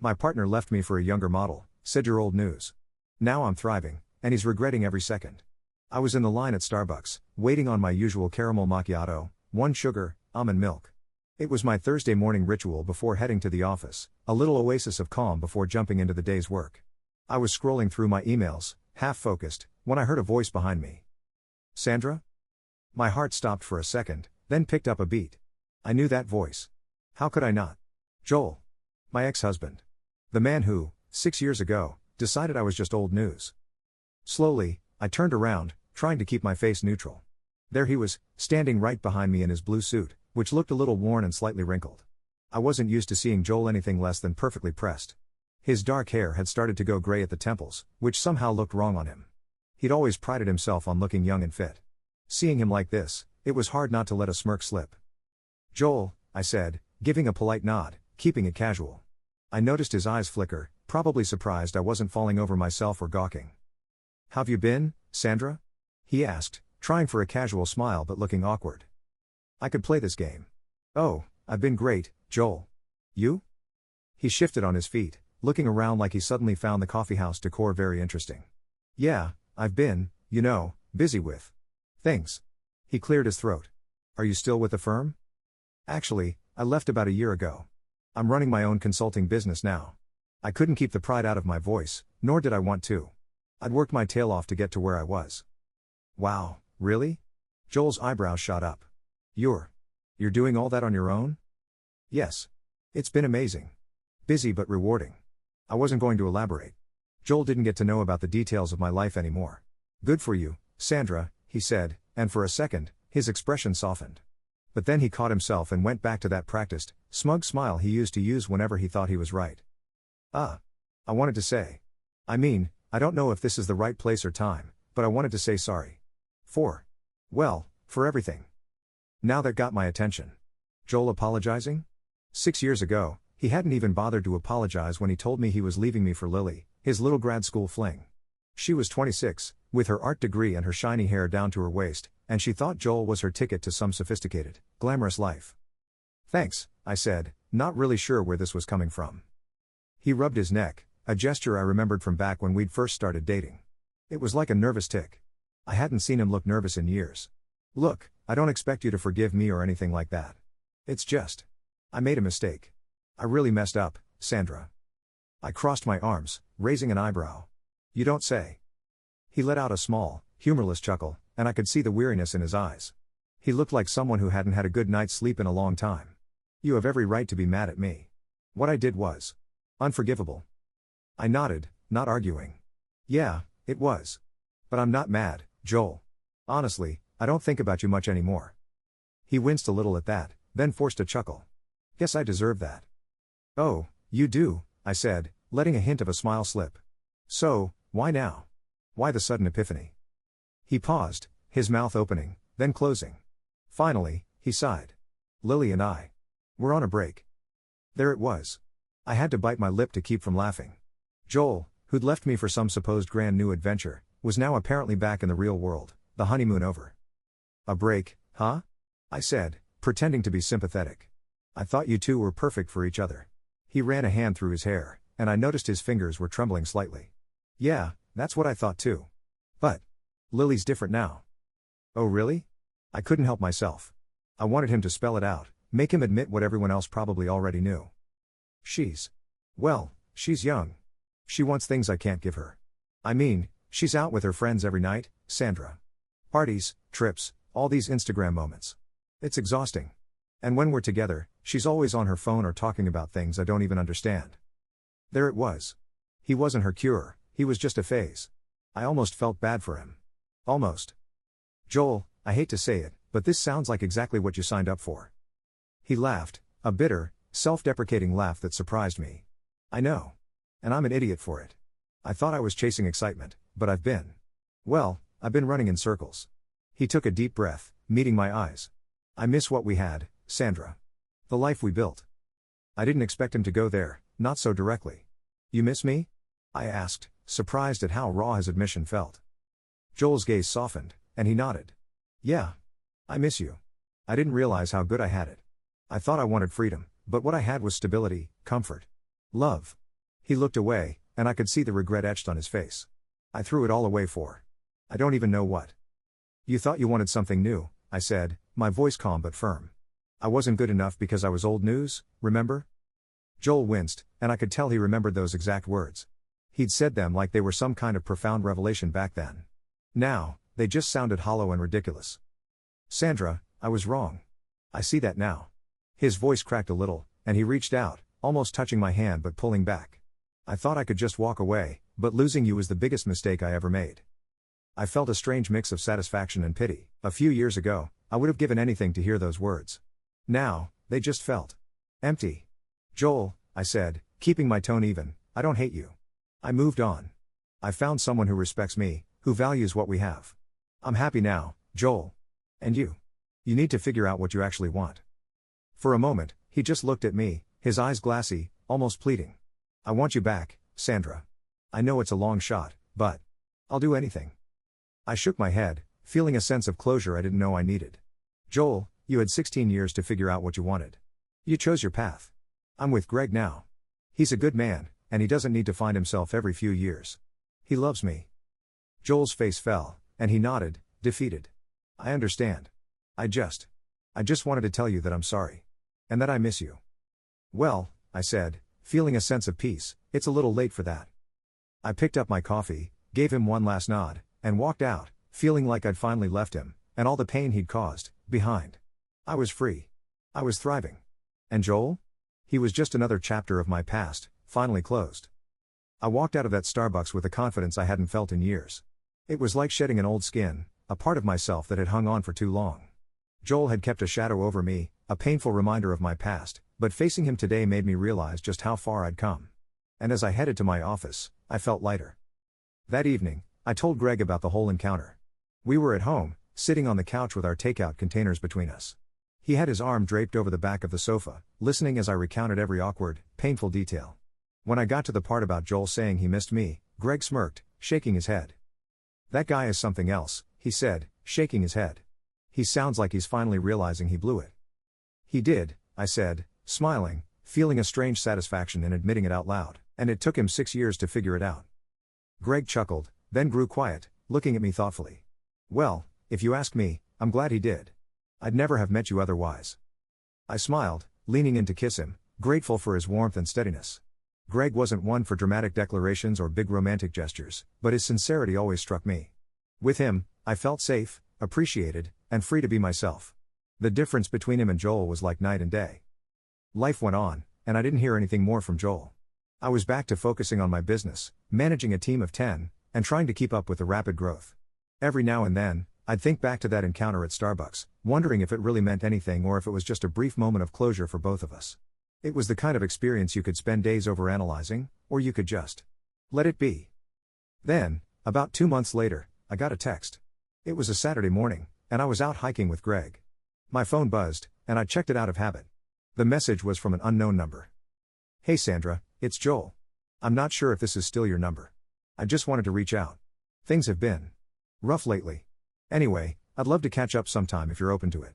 My partner left me for a younger model, said your old news. Now I'm thriving, and he's regretting every second. I was in the line at Starbucks, waiting on my usual caramel macchiato, 1 sugar, almond milk. It was my Thursday morning ritual before heading to the office, a little oasis of calm before jumping into the day's work. I was scrolling through my emails, half-focused, when I heard a voice behind me. Sandra? My heart stopped for a second, then picked up a beat. I knew that voice. How could I not? Joel. My ex-husband. The man who, 6 years ago, decided I was just old news. Slowly, I turned around, trying to keep my face neutral. There he was, standing right behind me in his blue suit, which looked a little worn and slightly wrinkled. I wasn't used to seeing Joel anything less than perfectly pressed. His dark hair had started to go gray at the temples, which somehow looked wrong on him. He'd always prided himself on looking young and fit. Seeing him like this, it was hard not to let a smirk slip. Joel, I said, giving a polite nod, keeping it casual. I noticed his eyes flicker, probably surprised I wasn't falling over myself or gawking. How've you been, Sandra? He asked, trying for a casual smile but looking awkward. I could play this game. Oh, I've been great, Joel. You? He shifted on his feet, looking around like he suddenly found the coffeehouse decor very interesting. Yeah, I've been, busy with things. He cleared his throat. Are you still with the firm? Actually, I left about a year ago. I'm running my own consulting business now. I couldn't keep the pride out of my voice, nor did I want to. I'd worked my tail off to get to where I was. Wow, really? Joel's eyebrows shot up. You're doing all that on your own? Yes. It's been amazing. Busy but rewarding. I wasn't going to elaborate. Joel didn't get to know about the details of my life anymore. Good for you, Sandra, he said, and for a second, his expression softened. But then he caught himself and went back to that practiced, smug smile he used to use whenever he thought he was right. I wanted to say. I don't know if this is the right place or time, but I wanted to say sorry. For everything. Now that got my attention. Joel apologizing? 6 years ago, he hadn't even bothered to apologize when he told me he was leaving me for Lily, his little grad school fling. She was 26, with her art degree and her shiny hair down to her waist, and she thought Joel was her ticket to some sophisticated, glamorous life. Thanks, I said, not really sure where this was coming from. He rubbed his neck, a gesture I remembered from back when we'd first started dating. It was like a nervous tick. I hadn't seen him look nervous in years. Look, I don't expect you to forgive me or anything like that. It's just, I made a mistake. I really messed up, Sandra. I crossed my arms, raising an eyebrow. You don't say. He let out a small, humorless chuckle, and I could see the weariness in his eyes. He looked like someone who hadn't had a good night's sleep in a long time. You have every right to be mad at me. What I did was unforgivable. I nodded, not arguing. Yeah, it was. But I'm not mad, Joel. Honestly, I don't think about you much anymore. He winced a little at that, then forced a chuckle. Guess I deserve that. Oh, you do, I said, letting a hint of a smile slip. So, why now? Why the sudden epiphany? He paused, his mouth opening, then closing. Finally, he sighed. Lily and I. We're on a break. There it was. I had to bite my lip to keep from laughing. Joel, who'd left me for some supposed grand new adventure, was now apparently back in the real world, the honeymoon over. A break, huh? I said, pretending to be sympathetic. I thought you two were perfect for each other. He ran a hand through his hair, and I noticed his fingers were trembling slightly. Yeah, that's what I thought too. But Lily's different now. Oh really? I couldn't help myself. I wanted him to spell it out, make him admit what everyone else probably already knew. She's young. She wants things I can't give her. She's out with her friends every night, Sandra. Parties, trips, all these Instagram moments. It's exhausting. And when we're together, she's always on her phone or talking about things I don't even understand. There it was. He wasn't her cure, he was just a phase. I almost felt bad for him. Almost. Joel, I hate to say it, but this sounds like exactly what you signed up for. He laughed, a bitter, self-deprecating laugh that surprised me. I know. And I'm an idiot for it. I thought I was chasing excitement, but I've been running in circles. He took a deep breath, meeting my eyes. I miss what we had, Sandra. The life we built. I didn't expect him to go there, not so directly. You miss me? I asked, surprised at how raw his admission felt. Joel's gaze softened, and he nodded. Yeah. I miss you. I didn't realize how good I had it. I thought I wanted freedom, but what I had was stability, comfort. Love. He looked away, and I could see the regret etched on his face. I threw it all away for I don't even know what. You thought you wanted something new, I said, my voice calm but firm. I wasn't good enough because I was old news, remember? Joel winced, and I could tell he remembered those exact words. He'd said them like they were some kind of profound revelation back then. Now, they just sounded hollow and ridiculous. Sandra, I was wrong. I see that now. His voice cracked a little, and he reached out, almost touching my hand but pulling back. I thought I could just walk away, but losing you was the biggest mistake I ever made. I felt a strange mix of satisfaction and pity. A few years ago, I would have given anything to hear those words. Now, they just felt empty. Joel, I said, keeping my tone even, I don't hate you. I moved on. I found someone who respects me, who values what we have. I'm happy now, Joel. And you? You need to figure out what you actually want. For a moment, he just looked at me, his eyes glassy, almost pleading. I want you back, Sandra. I know it's a long shot, but I'll do anything. I shook my head, feeling a sense of closure I didn't know I needed. Joel, you had 16 years to figure out what you wanted. You chose your path. I'm with Greg now. He's a good man, and he doesn't need to find himself every few years. He loves me. Joel's face fell, and he nodded, defeated. I understand. I just wanted to tell you that I'm sorry. And that I miss you. Well, I said, feeling a sense of peace, it's a little late for that. I picked up my coffee, gave him one last nod, and walked out, feeling like I'd finally left him, and all the pain he'd caused, behind. I was free. I was thriving. And Joel? He was just another chapter of my past, finally closed. I walked out of that Starbucks with a confidence I hadn't felt in years. It was like shedding an old skin, a part of myself that had hung on for too long. Joel had kept a shadow over me, a painful reminder of my past, but facing him today made me realize just how far I'd come. And as I headed to my office, I felt lighter. That evening, I told Greg about the whole encounter. We were at home, sitting on the couch with our takeout containers between us. He had his arm draped over the back of the sofa, listening as I recounted every awkward, painful detail. When I got to the part about Joel saying he missed me, Greg smirked, shaking his head. That guy is something else, he said, shaking his head. He sounds like he's finally realizing he blew it. He did, I said, smiling, feeling a strange satisfaction in admitting it out loud, and it took him 6 years to figure it out. Greg chuckled, then grew quiet, looking at me thoughtfully. Well, if you ask me, I'm glad he did. I'd never have met you otherwise. I smiled, leaning in to kiss him, grateful for his warmth and steadiness. Greg wasn't one for dramatic declarations or big romantic gestures, but his sincerity always struck me. With him, I felt safe, appreciated, and free to be myself. The difference between him and Joel was like night and day. Life went on, and I didn't hear anything more from Joel. I was back to focusing on my business, managing a team of 10, and trying to keep up with the rapid growth. Every now and then, I'd think back to that encounter at Starbucks, wondering if it really meant anything or if it was just a brief moment of closure for both of us. It was the kind of experience you could spend days overanalyzing, or you could just let it be. Then, about 2 months later, I got a text. It was a Saturday morning, and I was out hiking with Greg. My phone buzzed, and I checked it out of habit. The message was from an unknown number. Hey Sandra, it's Joel. I'm not sure if this is still your number. I just wanted to reach out. Things have been rough lately. Anyway, I'd love to catch up sometime if you're open to it.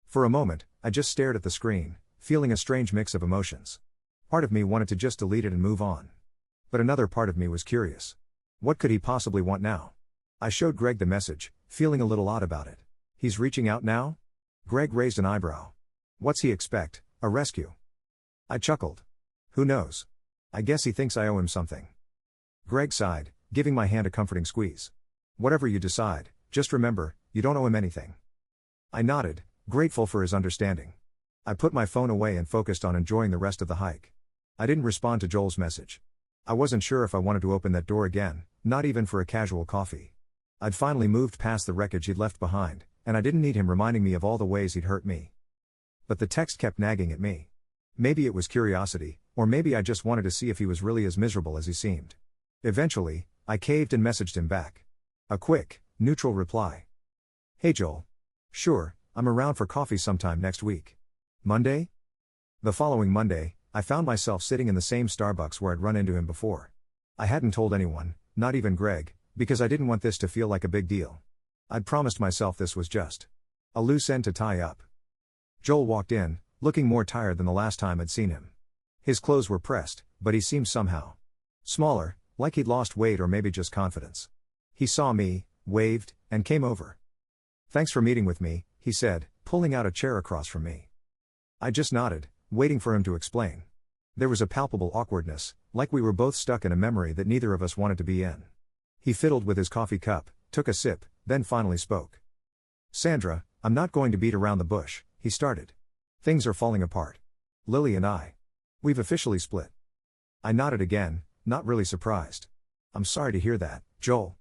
For a moment, I just stared at the screen, feeling a strange mix of emotions. Part of me wanted to just delete it and move on. But another part of me was curious. What could he possibly want now? I showed Greg the message, feeling a little odd about it. He's reaching out now? Greg raised an eyebrow. What's he expect, a rescue? I chuckled. Who knows? I guess he thinks I owe him something. Greg sighed, giving my hand a comforting squeeze. Whatever you decide, just remember, you don't owe him anything. I nodded, grateful for his understanding. I put my phone away and focused on enjoying the rest of the hike. I didn't respond to Joel's message. I wasn't sure if I wanted to open that door again, not even for a casual coffee. I'd finally moved past the wreckage he'd left behind, and I didn't need him reminding me of all the ways he'd hurt me. But the text kept nagging at me. Maybe it was curiosity, or maybe I just wanted to see if he was really as miserable as he seemed. Eventually, I caved and messaged him back. A quick, neutral reply. Hey Joel. Sure, I'm around for coffee sometime next week. Monday? The following Monday, I found myself sitting in the same Starbucks where I'd run into him before. I hadn't told anyone, not even Greg, because I didn't want this to feel like a big deal. I'd promised myself this was just a loose end to tie up. Joel walked in, looking more tired than the last time I'd seen him. His clothes were pressed, but he seemed somehow smaller, like he'd lost weight or maybe just confidence. He saw me, waved, and came over. "Thanks for meeting with me," he said, pulling out a chair across from me. I just nodded, waiting for him to explain. There was a palpable awkwardness, like we were both stuck in a memory that neither of us wanted to be in. He fiddled with his coffee cup, took a sip, then finally spoke. "Sandra, I'm not going to beat around the bush," he started. "Things are falling apart. Lily and we've officially split." I nodded again, not really surprised. "I'm sorry to hear that, Joel."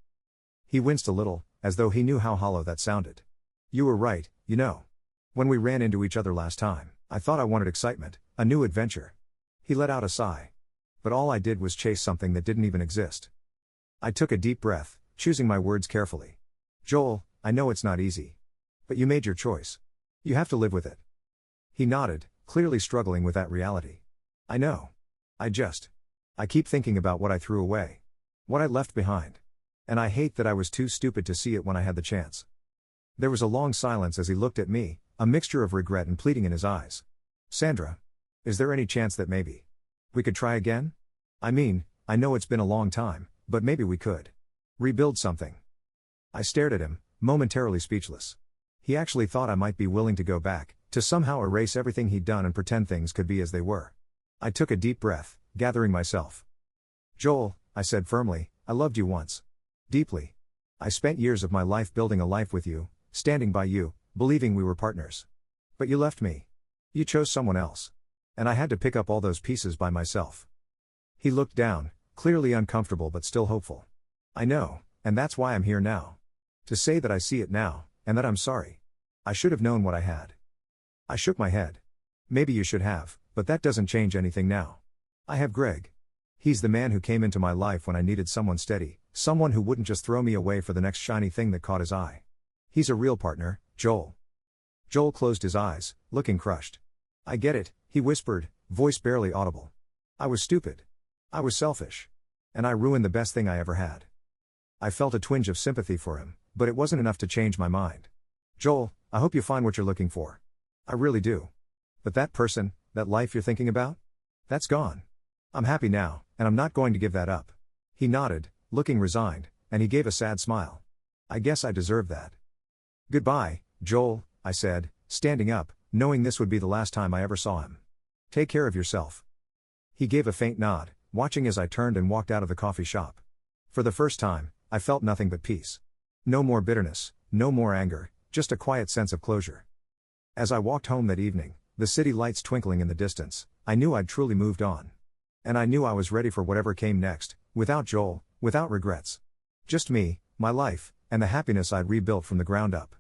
He winced a little, as though he knew how hollow that sounded. "You were right, you know. When we ran into each other last time, I thought I wanted excitement, a new adventure." He let out a sigh. "But all I did was chase something that didn't even exist." I took a deep breath, choosing my words carefully. "Joel, I know it's not easy. But you made your choice. You have to live with it." He nodded, clearly struggling with that reality. "I know. I keep thinking about what I threw away. What I left behind. And I hate that I was too stupid to see it when I had the chance." There was a long silence as he looked at me, a mixture of regret and pleading in his eyes. "Sandra, is there any chance that maybe we could try again? I mean, I know it's been a long time, but maybe we could rebuild something." I stared at him, momentarily speechless. He actually thought I might be willing to go back, to somehow erase everything he'd done and pretend things could be as they were. I took a deep breath, gathering myself. "Joel," I said firmly, "I loved you once. Deeply. I spent years of my life building a life with you, standing by you, believing we were partners. But you left me. You chose someone else. And I had to pick up all those pieces by myself." He looked down, clearly uncomfortable but still hopeful. "I know, and that's why I'm here now. To say that I see it now, and that I'm sorry. I should have known what I had." I shook my head. "Maybe you should have, but that doesn't change anything now. I have Greg. He's the man who came into my life when I needed someone steady, someone who wouldn't just throw me away for the next shiny thing that caught his eye. He's a real partner, Joel." Joel closed his eyes, looking crushed. "I get it," he whispered, voice barely audible. "I was stupid. I was selfish. And I ruined the best thing I ever had." I felt a twinge of sympathy for him, but it wasn't enough to change my mind. "Joel, I hope you find what you're looking for. I really do. But that person, that life you're thinking about? That's gone. I'm happy now, and I'm not going to give that up." He nodded, looking resigned, and he gave a sad smile. "I guess I deserve that." "Goodbye, Joel," I said, standing up, knowing this would be the last time I ever saw him. "Take care of yourself." He gave a faint nod, watching as I turned and walked out of the coffee shop. For the first time, I felt nothing but peace. No more bitterness, no more anger, just a quiet sense of closure. As I walked home that evening, the city lights twinkling in the distance, I knew I'd truly moved on. And I knew I was ready for whatever came next, without Joel, without regrets. Just me, my life, and the happiness I'd rebuilt from the ground up.